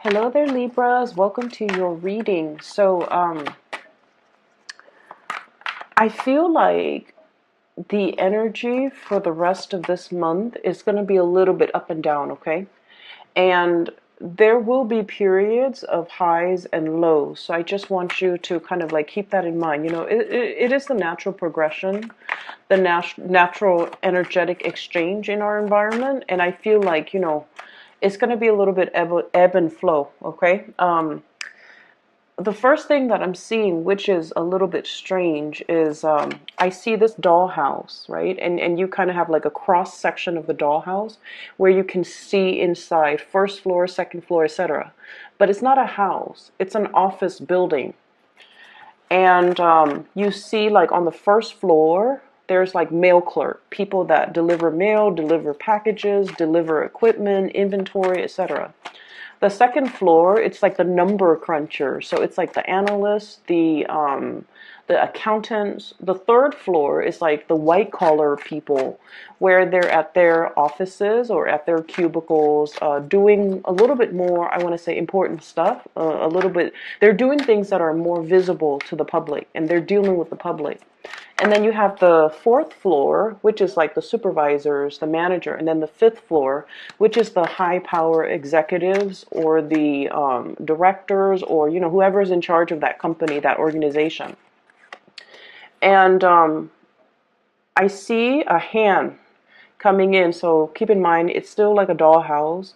Hello there, Libras. Welcome to your reading. I feel like the energy for the rest of this month is going to be a little bit up and down, okay? And there will be periods of highs and lows. So I just want you to kind of like keep that in mind. It is the natural progression, the natural energetic exchange in our environment. And I feel like, it's going to be a little bit ebb and flow, okay? The first thing that I'm seeing, which is a little bit strange, is I see this dollhouse, right? And you kind of have like a cross section of the dollhouse where you can see inside, first floor, second floor, etc. But it's not a house; it's an office building. And you see, like on the first floor, there's like mail clerk, people that deliver mail, deliver packages, deliver equipment, inventory, etc. The second floor, it's like the number cruncher. So it's like the analysts, the accountants. The third floor is like the white collar people, where they're at their offices or at their cubicles, doing a little bit more, I want to say, important stuff. A little bit, they're doing things that are more visible to the public, and they're dealing with the public. And then you have the fourth floor, which is like the supervisors, the manager, and then the fifth floor, which is the high power executives or the directors, or whoever's in charge of that company, that organization. And I see a hand coming in, so keep in mind it's still like a dollhouse.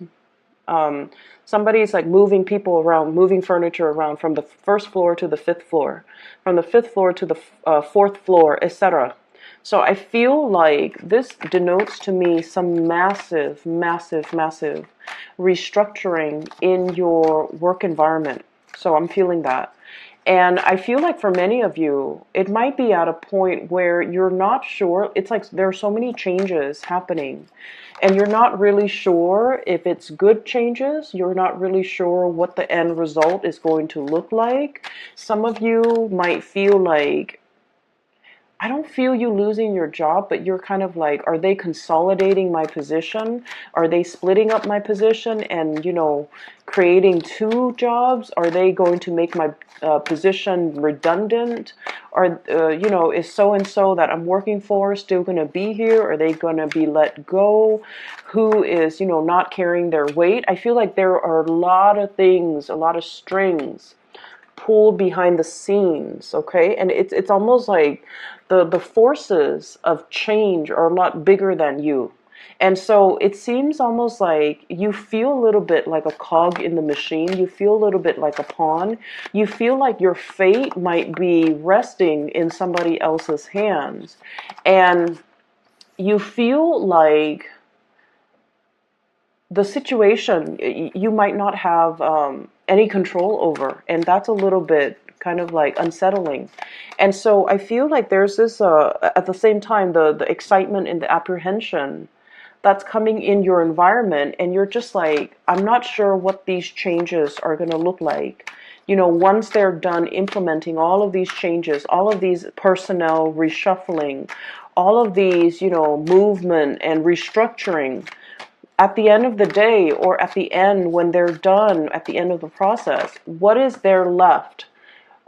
Somebody's like moving people around, moving furniture around from the first floor to the fifth floor, from the fifth floor to the fourth floor, etc. So I feel like this denotes to me some massive, massive, massive restructuring in your work environment. So I'm feeling that. And I feel like for many of you, it might be at a point where you're not sure. It's like there are so many changes happening, and you're not really sure if it's good changes. You're not really sure what the end result is going to look like. Some of you might feel like, I don't feel you losing your job, but you're kind of like, are they consolidating my position? Are they splitting up my position and, creating two jobs? Are they going to make my position redundant? Are, is so-and-so that I'm working for still going to be here? Are they going to be let go? Who is, not carrying their weight? I feel like there are a lot of things, a lot of strings pulled behind the scenes, okay? And it's almost like the forces of change are a lot bigger than you. And so it seems almost like you feel a little bit like a cog in the machine. You feel a little bit like a pawn. You feel like your fate might be resting in somebody else's hands. And you feel like the situation you might not have any control over, and that's a little bit kind of like unsettling. And so I feel like there's this at the same time, the excitement and the apprehension that's coming in your environment, and you're just like, I'm not sure what these changes are going to look like. Once they're done implementing all of these changes, all of these personnel reshuffling, all of these, movement and restructuring, at the end of the day, or at the end when they're done, at the end of the process, what is there left?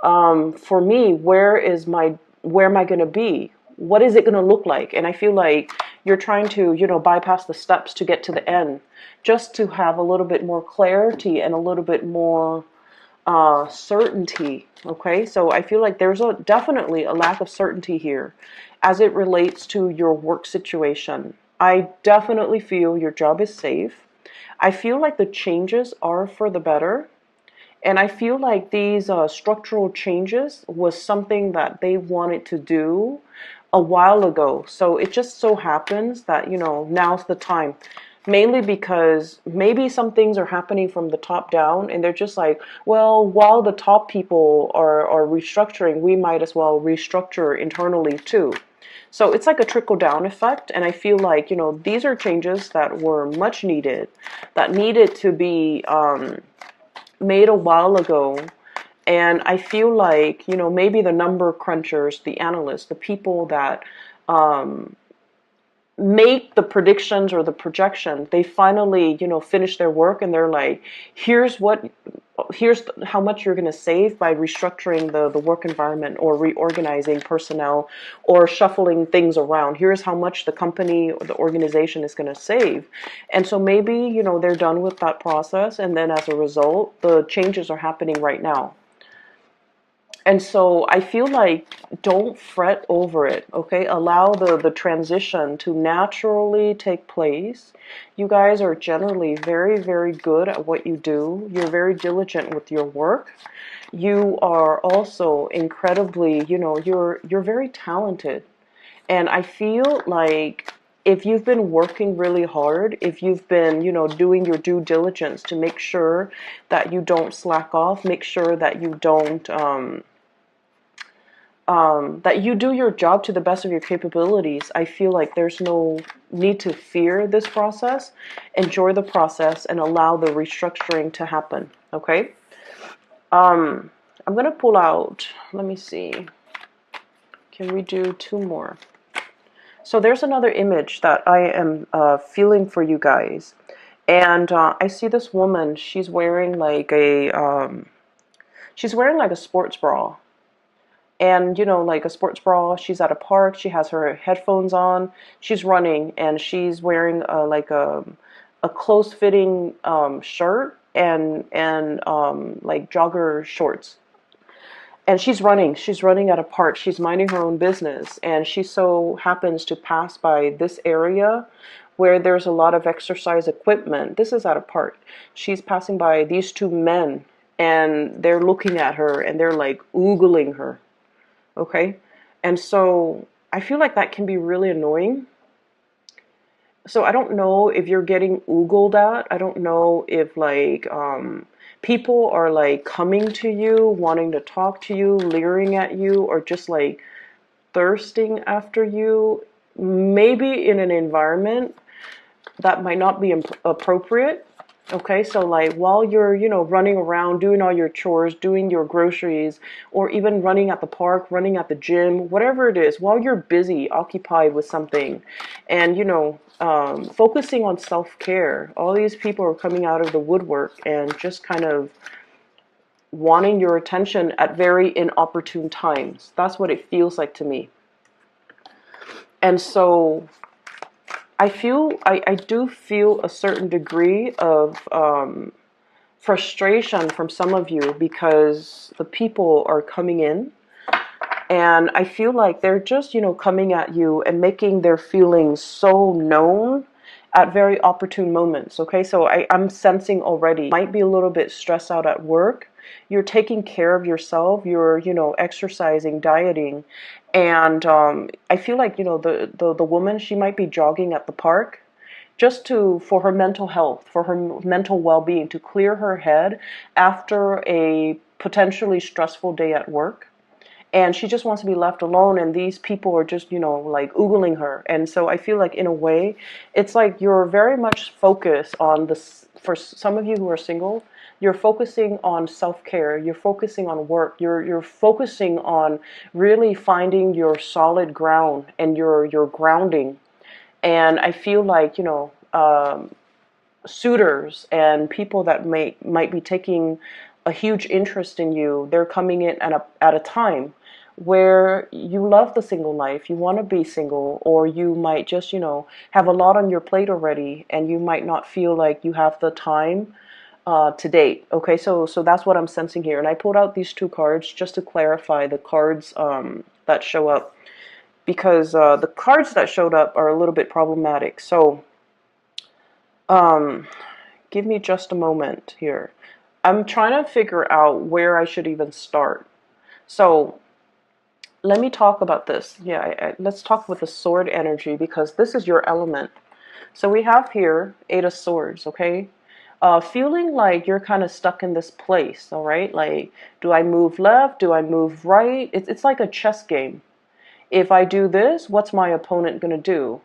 For me, where am I going to be? What is it going to look like? And I feel like you're trying to, bypass the steps to get to the end, just to have a little bit more clarity and a little bit more certainty. Okay, so I feel like there's definitely a lack of certainty here as it relates to your work situation. I definitely feel your job is safe. I feel like the changes are for the better. And I feel like these structural changes was something that they wanted to do a while ago. So it just so happens that, now's the time. Mainly because maybe some things are happening from the top down, and they're just like, well, while the top people are restructuring, we might as well restructure internally too. So it's like a trickle down effect. And I feel like, these are changes that were much needed, that needed to be made a while ago. And I feel like, maybe the number crunchers, the analysts, the people that make the predictions or the projection. They finally, finish their work, and they're like, here's how much you're going to save by restructuring the work environment, or reorganizing personnel, or shuffling things around. Here's how much the company or the organization is going to save. And so maybe, they're done with that process, and then as a result, the changes are happening right now. And so I feel like, don't fret over it, okay? Allow the transition to naturally take place. You guys are generally very, very good at what you do. You're very diligent with your work. You are also incredibly, you're very talented. And I feel like, if you've been working really hard, if you've been, doing your due diligence to make sure that you don't slack off, make sure that you don't, that you do your job to the best of your capabilities, I feel like there's no need to fear this process. Enjoy the process and allow the restructuring to happen, okay? I'm going to pull out, let me see, can we do 2 more? So there's another image that I am feeling for you guys. And I see this woman, she's wearing like a sports bra. And, like a sports bra, she's at a park, she has her headphones on, she's running, and she's wearing like a close-fitting shirt and like jogger shorts. And she's running at a park, she's minding her own business, and she so happens to pass by this area where there's a lot of exercise equipment. This is at a park. She's passing by these 2 men, and they're looking at her, and they're like oogling her. Okay, and so I feel like that can be really annoying. So I don't know if you're getting oogled at. I don't know if like people are like coming to you, wanting to talk to you, leering at you, or just like thirsting after you. Maybe in an environment that might not be appropriate. Okay, so like while you're, running around, doing all your chores, doing your groceries, or even running at the park, running at the gym, whatever it is, while you're busy, occupied with something, and, focusing on self-care, all these people are coming out of the woodwork and just kind of wanting your attention at very inopportune times. That's what it feels like to me. And so I do feel a certain degree of frustration from some of you, because the people are coming in, and I feel like they're just, coming at you and making their feelings so known at very opportune moments. Okay, so I'm sensing already, might be a little bit stressed out at work. You're taking care of yourself. You're, exercising, dieting, and I feel like, the woman, she might be jogging at the park, just for her mental health, for her mental well-being, to clear her head after a potentially stressful day at work. And she just wants to be left alone, and these people are just, like oogling her. And so I feel like, in a way, it's like you're very much focused on this. For some of you who are single, you're focusing on self-care, you're focusing on work, you're focusing on really finding your solid ground and your grounding. And I feel like, suitors and people that might be taking a huge interest in you, they're coming in at a time where you love the single life, you want to be single, or you might just, have a lot on your plate already, and you might not feel like you have the time to date. Okay, so that's what I'm sensing here. And I pulled out these 2 cards just to clarify the cards that show up, because the cards that showed up are a little bit problematic. So give me just a moment here. I'm trying to figure out where I should even start. So let me talk about this. Yeah, let's talk with the sword energy, because this is your element. So we have here 8 of Swords, okay? Feeling like you're kind of stuck in this place, all right? Like, do I move left? Do I move right? It's like a chess game. If I do this, what's my opponent going to do?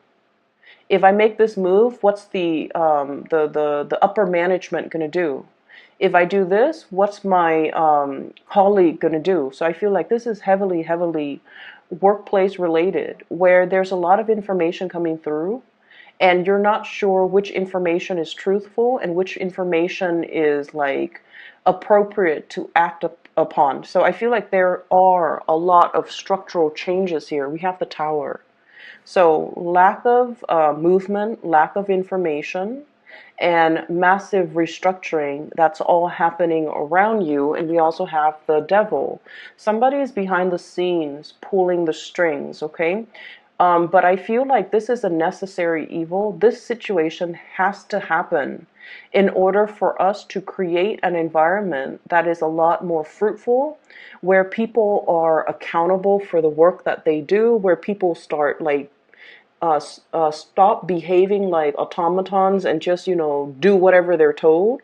If I make this move, what's the upper management going to do? If I do this, what's my colleague going to do? So I feel like this is heavily workplace related, where there's a lot of information coming through and you're not sure which information is truthful and which information is like appropriate to act upon. So I feel like there are a lot of structural changes here. We have the Tower. So lack of movement, lack of information, and massive restructuring, that's all happening around you. And we also have the devil. Somebody is behind the scenes pulling the strings, okay? But I feel like this is a necessary evil. This situation has to happen in order for us to create an environment that is a lot more fruitful, where people are accountable for the work that they do, where people start like stop behaving like automatons and just, do whatever they're told.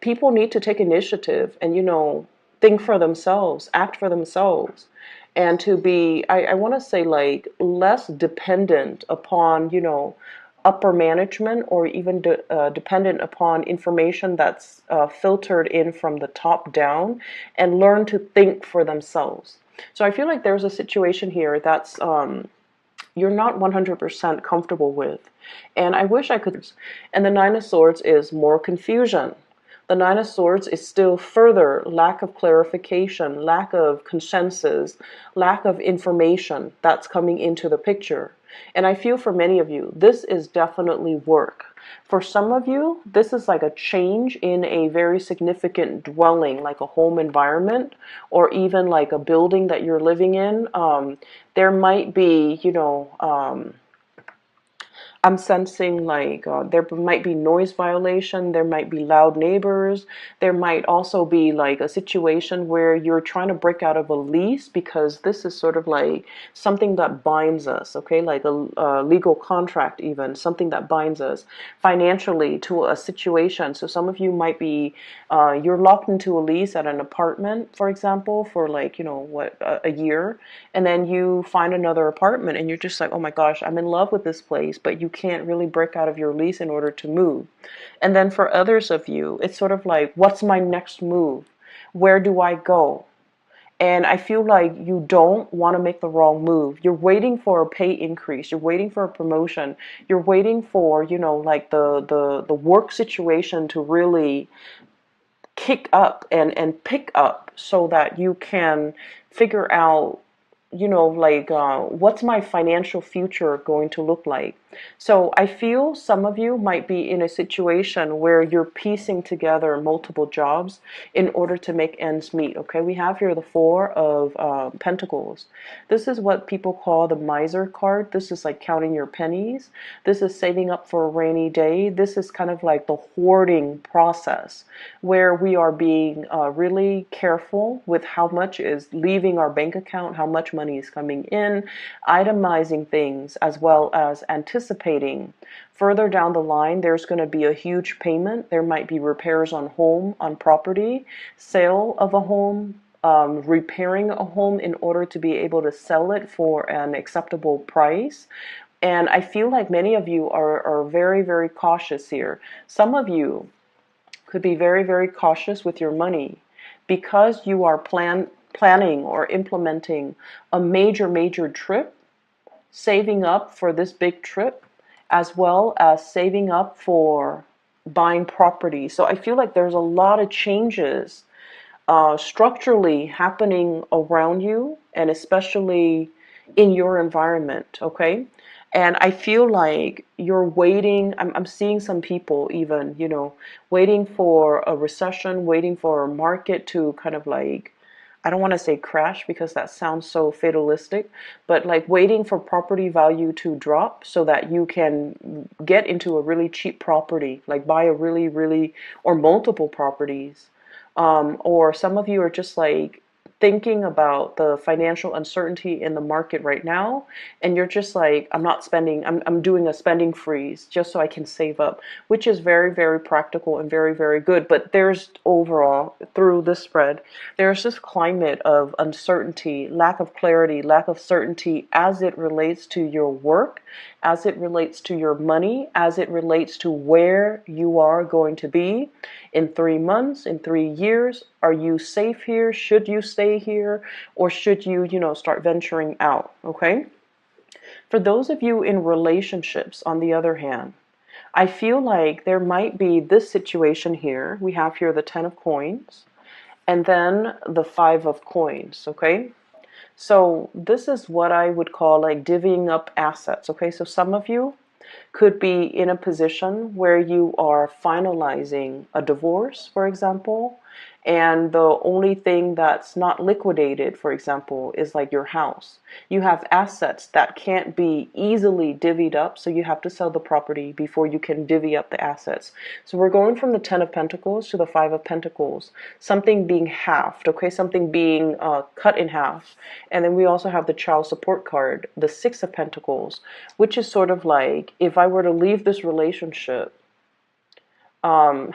People need to take initiative and, think for themselves, act for themselves, and to be, I want to say, like, less dependent upon, upper management, or even dependent upon information that's filtered in from the top down, and learn to think for themselves. So I feel like there's a situation here that's you're not 100% comfortable with. And I wish I could. And the Nine of Swords is more confusion. The Nine of Swords is still further lack of clarification, lack of consensus, lack of information that's coming into the picture. And I feel for many of you, this is definitely work. For some of you, this is like a change in a very significant dwelling, like a home environment, or even like a building that you're living in. There might be, I'm sensing like there might be noise violation, there might be loud neighbors, there might also be like a situation where you're trying to break out of a lease, because this is sort of like something that binds us, okay, like a legal contract, even something that binds us financially to a situation. So some of you might be, you're locked into a lease at an apartment, for example, for like, a year, and then you find another apartment and you're just like, oh my gosh, I'm in love with this place, but you can't really break out of your lease in order to move. And then for others of you, it's sort of like, what's my next move? Where do I go? And I feel like you don't want to make the wrong move. You're waiting for a pay increase. You're waiting for a promotion. You're waiting for, like the work situation to really kick up and pick up, so that you can figure out, like, what's my financial future going to look like? So I feel some of you might be in a situation where you're piecing together multiple jobs in order to make ends meet. Okay, we have here the Four of Pentacles. This is what people call the miser card. This is like counting your pennies. This is saving up for a rainy day. This is kind of like the hoarding process, where we are being really careful with how much is leaving our bank account, how much money is coming in, itemizing things, as well as anticipating further down the line there's going to be a huge payment. There might be repairs on property, sale of a home, repairing a home in order to be able to sell it for an acceptable price. And I feel like many of you are very, very cautious here. Some of you could be very, very cautious with your money, because you are planning or implementing a major trip, saving up for this big trip, as well as saving up for buying property. So I feel like there's a lot of changes structurally happening around you, and especially in your environment, okay? And I feel like you're waiting. I'm seeing some people even, waiting for a recession, waiting for a market to kind of like, I don't want to say crash because that sounds so fatalistic, but like waiting for property value to drop so that you can get into a really cheap property, like buy a really, really, or multiple properties. Or some of you are just like thinking about the financial uncertainty in the market right now, and you're just like, I'm not spending, I'm doing a spending freeze just so I can save up, which is very, very practical and very, very good. But there's overall, through this spread, there's this climate of uncertainty, lack of clarity, lack of certainty as it relates to your work, as it relates to your money, as it relates to where you are going to be in 3 months, in 3 years. Are you safe here? Should you stay here? Or should you, start venturing out? Okay. For those of you in relationships, on the other hand, I feel like there might be this situation here. We have here the 10 of coins and then the 5 of coins. Okay. So this is what I would call like divvying up assets. Okay. So some of you could be in a position where you are finalizing a divorce, for example, and the only thing that's not liquidated, for example, is like your house. You have assets that can't be easily divvied up, so you have to sell the property before you can divvy up the assets. So we're going from the 10 of Pentacles to the 5 of Pentacles, something being halved, okay, something being cut in half. And then we also have the child support card, the 6 of Pentacles, which is sort of like, if I were to leave this relationship,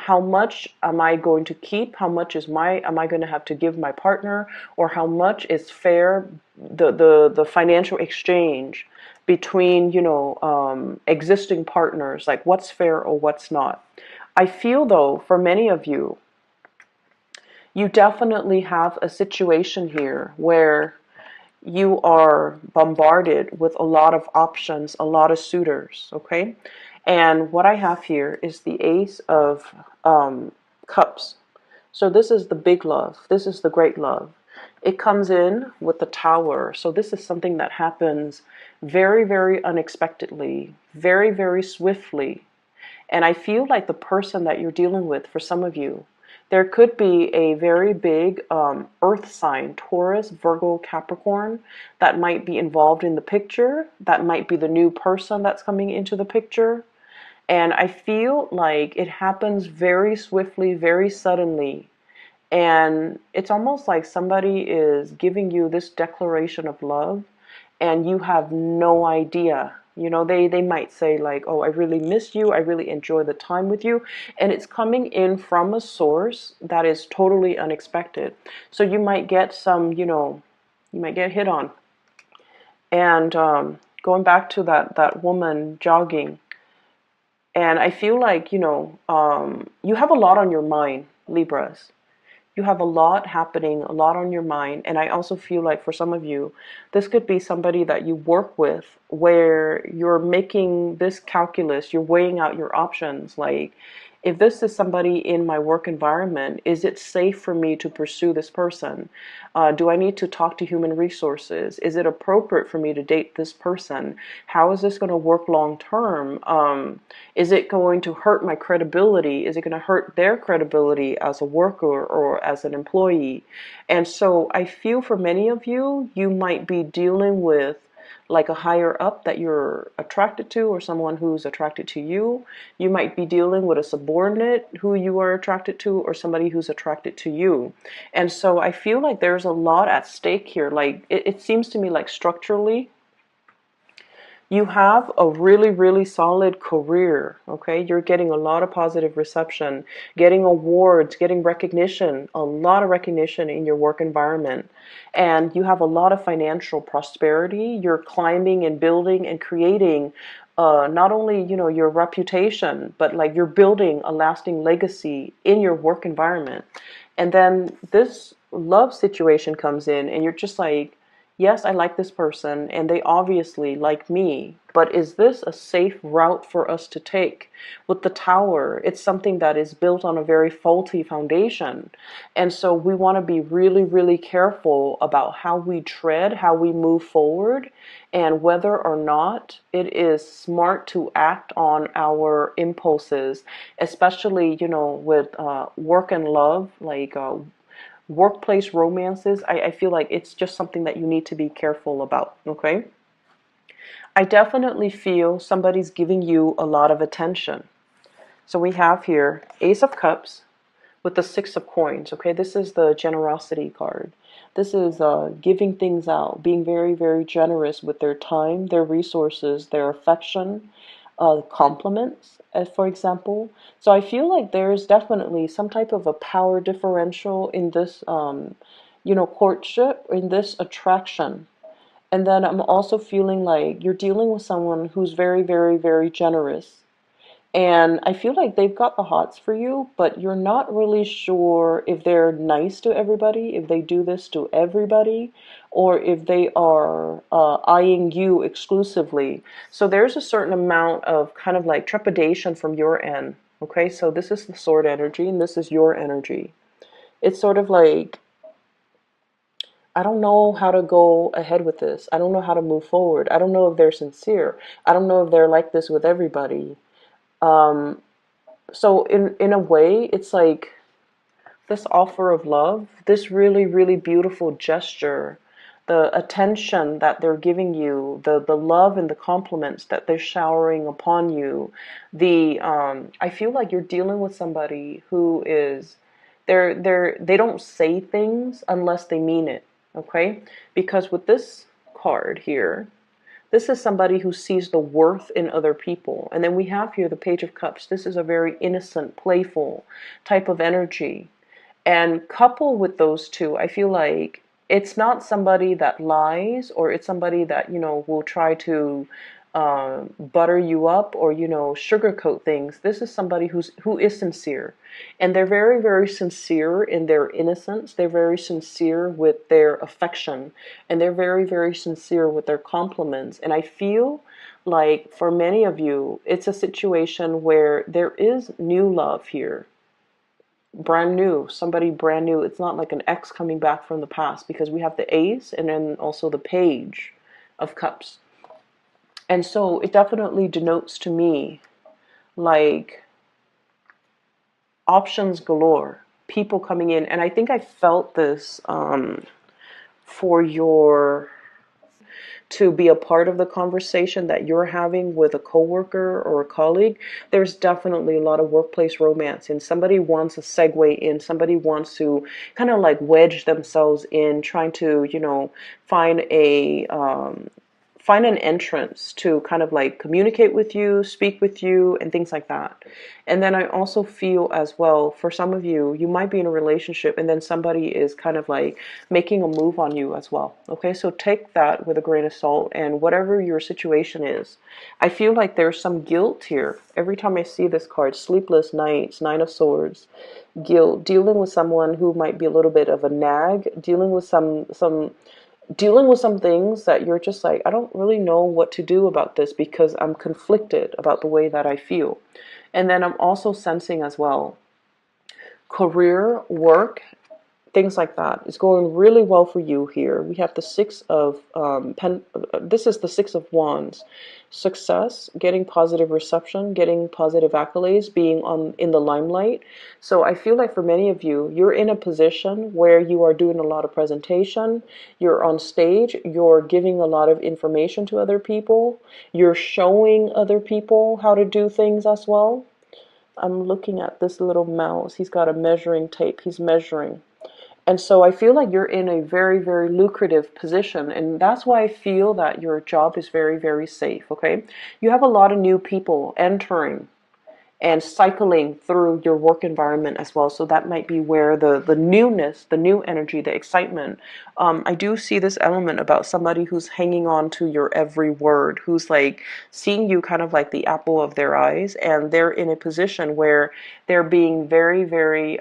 how much am I going to keep? How much am I going to have to give my partner? Or how much is fair, the financial exchange between, existing partners, like what's fair or what's not. I feel though, for many of you, you definitely have a situation here where you are bombarded with a lot of options, a lot of suitors, okay? And what I have here is the Ace of Cups. So this is the big love. This is the great love. It comes in with the Tower. So this is something that happens very, very unexpectedly, very, very swiftly. And I feel like the person that you're dealing with, for some of you, there could be a very big earth sign, Taurus, Virgo, Capricorn, that might be involved in the picture. That might be the new person that's coming into the picture. And I feel like it happens very swiftly, very suddenly. And it's almost like somebody is giving you this declaration of love and you have no idea. They might say like, oh, I really miss you. I really enjoy the time with you. And it's coming in from a source that is totally unexpected. So you might get you might get hit on. And going back to that woman jogging, and I feel like, you have a lot on your mind, Libras. You have a lot happening, a lot on your mind. And I also feel like for some of you, this could be somebody that you work with where you're making this calculus, you're weighing out your options. Like, if this is somebody in my work environment, is it safe for me to pursue this person? Do I need to talk to human resources? Is it appropriate for me to date this person? How is this going to work long term? Is it going to hurt my credibility? Is it going to hurt their credibility as a worker or as an employee? And so I feel for many of you, you might be dealing with like a higher up that you're attracted to, or someone who's attracted to you. You might be dealing with a subordinate who you are attracted to, or somebody who's attracted to you. And so I feel like there's a lot at stake here. Like it seems to me like structurally, you have a really, really solid career, okay? You're getting a lot of positive reception, getting awards, getting recognition, a lot of recognition in your work environment. And you have a lot of financial prosperity. You're climbing and building and creating not only, your reputation, but like you're building a lasting legacy in your work environment. And then this love situation comes in and you're just like, yes, I like this person and they obviously like me, but is this a safe route for us to take? With the Tower, it's something that is built on a very faulty foundation. And so we want to be really, really careful about how we tread, how we move forward, and whether or not it is smart to act on our impulses, especially, with work and love, like workplace romances. I feel like it's just something that you need to be careful about, okay? I definitely feel somebody's giving you a lot of attention. So we have here Ace of Cups with the 6 of Coins, okay? This is the generosity card. This is giving things out, being very, very generous with their time, their resources, their affection, compliments, for example. So I feel like there's definitely some type of a power differential in this, courtship, in this attraction. And then I'm also feeling like you're dealing with someone who's very, very, very generous. And I feel like they've got the hots for you, but you're not really sure if they're nice to everybody, if they do this to everybody, or if they are eyeing you exclusively. So there's a certain amount of kind of like trepidation from your end. Okay, so this is the sword energy, and this is your energy. It's sort of like, I don't know how to go ahead with this. I don't know how to move forward. I don't know if they're sincere. I don't know if they're like this with everybody. Um, so in a way, it's like this offer of love, this really, really beautiful gesture, the attention that they're giving you, the love and the compliments that they're showering upon you, I feel like you're dealing with somebody who is, they don't say things unless they mean it, okay? Because with this card here, this is somebody who sees the worth in other people. And then we have here the Page of Cups. This is a very innocent, playful type of energy. And coupled with those two, I feel like it's not somebody that lies, or it's somebody that, will try to butter you up, or, sugarcoat things. This is somebody who is sincere. And they're very, very sincere in their innocence. They're very sincere with their affection. And they're very, very sincere with their compliments. And I feel like for many of you, it's a situation where there is new love here. Brand new, somebody brand new. It's not like an ex coming back from the past, because we have the Ace and then also the Page of Cups. And so it definitely denotes to me like options galore, people coming in. And I think I felt this for your to be a part of the conversation that you're having with a coworker or a colleague. There's definitely a lot of workplace romance, and somebody wants a segue in, somebody wants to kind of like wedge themselves in, trying to, find a find an entrance to kind of like communicate with you, speak with you, and things like that. And then I also feel as well, for some of you, you might be in a relationship and then somebody is kind of like making a move on you as well. Okay, so take that with a grain of salt, and whatever your situation is, I feel like there's some guilt here. Every time I see this card, sleepless nights, Nine of Swords, guilt, dealing with someone who might be a little bit of a nag, dealing with some things that you're just like, I don't really know what to do about this because I'm conflicted about the way that I feel. And then I'm also sensing as well, career, work, things like that. It's going really well for you here. We have the Six of this is the Six of Wands. Success, getting positive reception, getting positive accolades, being in the limelight. So I feel like for many of you, you're in a position where you are doing a lot of presentation, you're on stage, you're giving a lot of information to other people, you're showing other people how to do things as well. I'm looking at this little mouse. He's got a measuring tape. He's measuring. And so I feel like you're in a very, very lucrative position. And that's why I feel that your job is very, very safe, okay? You have a lot of new people entering and cycling through your work environment as well. So that might be where the newness, the new energy, the excitement. I do see this element about somebody who's hanging on to your every word, who's like seeing you kind of like the apple of their eyes. And they're in a position where they're being very, very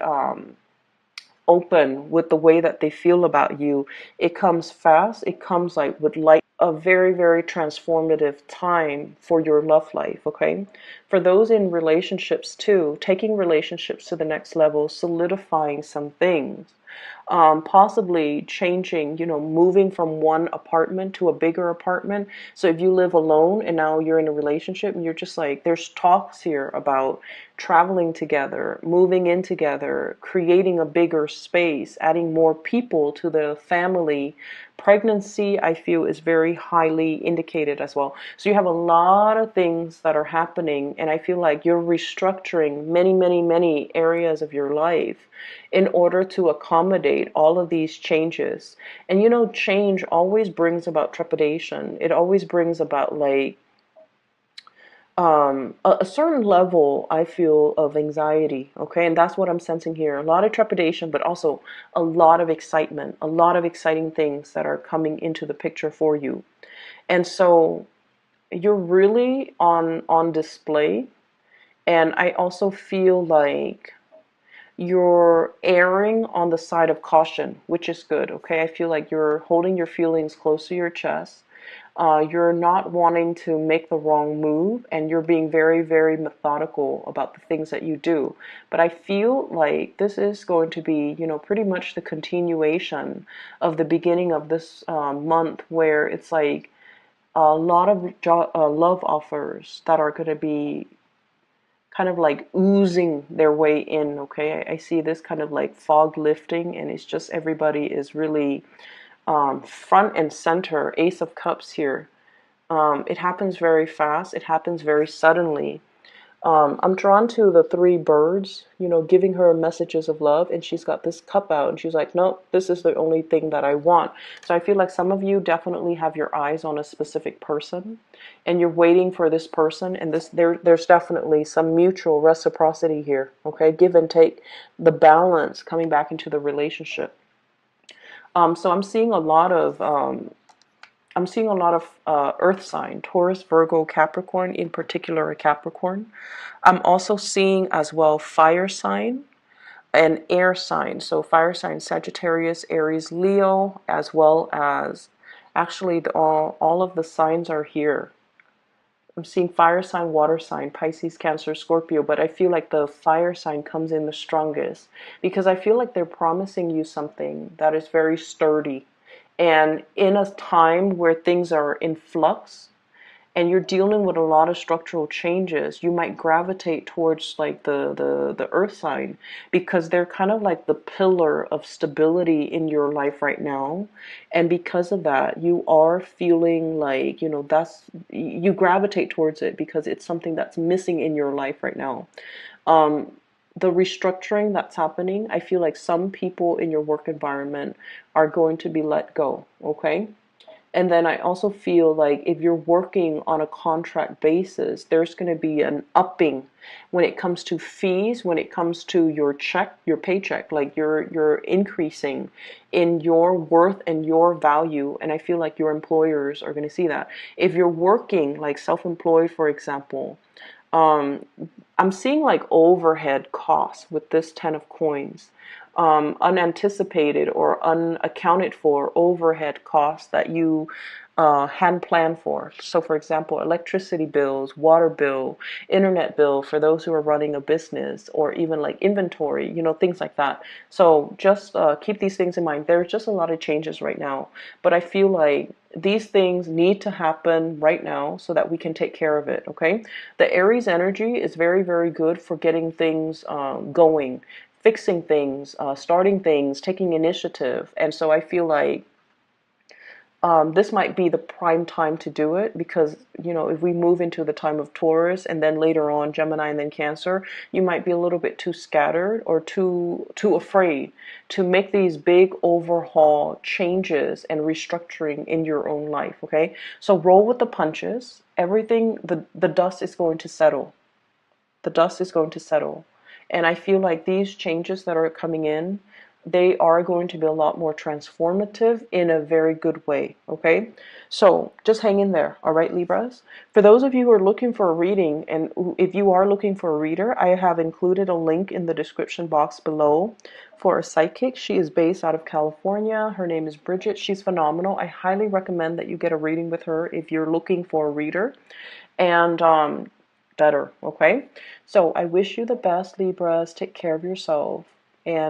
open with the way that they feel about you. It comes fast. It comes like with light, a very, very transformative time for your love life, okay? For those in relationships too, taking relationships to the next level, solidifying some things, possibly changing, moving from one apartment to a bigger apartment. So if you live alone and now you're in a relationship and you're just like, there's talks here about traveling together, moving in together, creating a bigger space, adding more people to the family. Pregnancy, I feel, is very highly indicated as well. So you have a lot of things that are happening, and I feel like you're restructuring many, many, many areas of your life in order to accommodate all of these changes. And change always brings about trepidation. It always brings about like a certain level, I feel, of anxiety, okay? And that's what I'm sensing here. A lot of trepidation, but also a lot of excitement, a lot of exciting things that are coming into the picture for you. And so you're really on display. And I also feel like you're erring on the side of caution, which is good, okay? I feel like you're holding your feelings close to your chest. You're not wanting to make the wrong move, and you're being very, very methodical about the things that you do. But I feel like this is going to be, pretty much the continuation of the beginning of this month, where it's like a lot of love offers that are going to be kind of like oozing their way in, okay? I see this kind of like fog lifting, and it's just everybody is really front and center. Ace of Cups here. It happens very fast. It happens very suddenly. I'm drawn to the three birds, giving her messages of love, and she's got this cup out, and she's like, no, this is the only thing that I want. So I feel like some of you definitely have your eyes on a specific person, and you're waiting for this person, and there's definitely some mutual reciprocity here, okay? Give and take, the balance coming back into the relationship. So I'm seeing a lot of earth sign, Taurus, Virgo, Capricorn, in particular a Capricorn. I'm also seeing as well fire sign and air sign. So fire sign, Sagittarius, Aries, Leo, as well as actually all of the signs are here. I'm seeing fire sign, water sign, Pisces, Cancer, Scorpio, but I feel like the fire sign comes in the strongest because I feel like they're promising you something that is very sturdy. And in a time where things are in flux, and you're dealing with a lot of structural changes, you might gravitate towards like the earth sign because they're kind of like the pillar of stability in your life right now. And because of that, you are feeling like, you gravitate towards it because it's something that's missing in your life right now. The restructuring that's happening, I feel like some people in your work environment are going to be let go, okay? And then I also feel like if you're working on a contract basis, there's going to be an upping when it comes to fees, when it comes to your check, your paycheck, like you're increasing in your worth and your value. And I feel like your employers are going to see that. If you're working like self-employed, for example, um, I'm seeing like overhead costs with this 10 of coins, unanticipated or unaccounted for overhead costs that you hadn't planned for. So, for example, electricity bills, water bill, internet bill for those who are running a business, or even like inventory, things like that. So, just keep these things in mind. There's just a lot of changes right now, but I feel like these things need to happen right now so that we can take care of it, okay? The Aries energy is very, very good for getting things going, fixing things, starting things, taking initiative. And so I feel like this might be the prime time to do it because, if we move into the time of Taurus and then later on Gemini and then Cancer, you might be a little bit too scattered or too afraid to make these big overhaul changes and restructuring in your own life, okay? So roll with the punches. Everything, the dust is going to settle. The dust is going to settle. And I feel like these changes that are coming in, they are going to be a lot more transformative in a very good way, okay? So just hang in there, all right, Libras? For those of you who are looking for a reading, and if you are looking for a reader, I have included a link in the description box below for a psychic. She is based out of California. Her name is Bridget. She's phenomenal. I highly recommend that you get a reading with her if you're looking for a reader. And better, okay? So I wish you the best, Libras. Take care of yourself. And